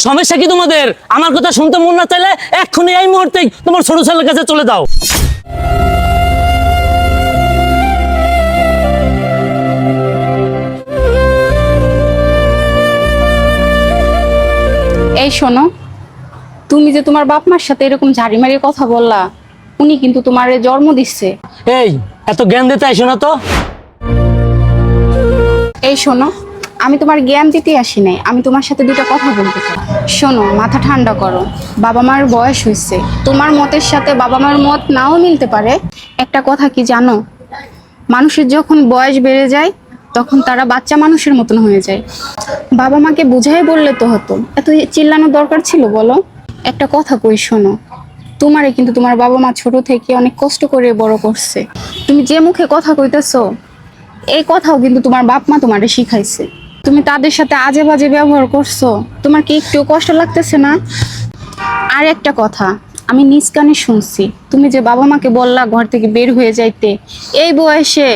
সমস্যা কি তোমাদের? আমার কথা শুনতে মন না চাইলে এক্ষুনি এই মুহূর্তেই তোমার ছোট ছেলের কাছে চলে যাও। এই শোনো, তুমি যে তোমার বাপ মার সাথে এরকম ঝাড়ি মারিয়ে কথা বললা, উনি কিন্তু তোমার জন্ম দিচ্ছে। এই এত জ্ঞান দিতে আইসো না তো। এই শোনো, আমি তোমার জ্ঞান দিতে আসি নাই, আমি তোমার সাথে দুটো কথা বলতে চাই। শোনো, মাথা ঠান্ডা করো। বাবা মার বয়স হয়েছে, তোমার মতের সাথে বাবা মার মত নাও মিলতে পারে। একটা কথা কি জানো, মানুষের যখন বয়স বেড়ে যায় তখন তারা বাচ্চা মানুষের মতন হয়ে যায়। বাবা মাকে বুঝাই বললে তো হতো, এত চিল্লানোর দরকার ছিল বলো? একটা কথা কই শোনো, তোমারে কিন্তু তোমার বাবা মা ছোট থেকে অনেক কষ্ট করে বড় করছে। তুমি যে মুখে কথা কইতেছো, এই কথাও কিন্তু তোমার বাপ মা তোমারে শিখাইছে। তুমি তাদের সাথে আজে বাজে ব্যবহার করছো, তোমার কি একটু কষ্ট লাগতেছে না? আর একটা কথা, আমি নিজ কানে শুনছি, তুমি যে বাবা মাকে বললা ঘর থেকে বের হয়ে যাইতে, এই বয়সে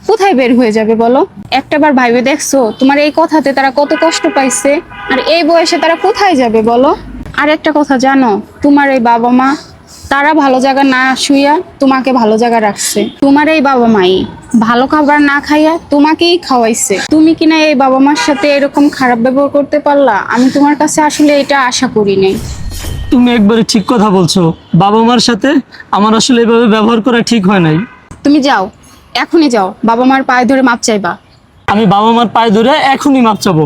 কোথায় বের হয়ে যাবে বলো? একটাবার ভাইবে দেখছো তোমার এই কথাতে তারা কত কষ্ট পাইছে? আর এই বয়সে তারা কোথায় যাবে বলো? আর একটা কথা জানো, তোমার এই বাবা মা তারা ভালো জায়গা না শুইয়া তোমাকে ভালো জায়গা রাখছে। তোমার এই বাবা মাই ভালো খাবার না খাইয়া তোমাকেই খাওয়াইছে। তুমি কিনা এই বাবা মার সাথে এরকম খারাপ ব্যবহার করতে পারলা? আমি তোমার কাছে আসলে এটা আশা করি নাই। তুমি একবারে ঠিক কথা বলছো, বাবা মার সাথে আমার আসলে এভাবে ব্যবহার করা ঠিক হয় নাই। তুমি যাও, এখনই যাও, বাবা মার পায়ে ধরে মাপ চাইবা। আমি বাবা মার পায়ে ধরে এখনই মাপ চাবো।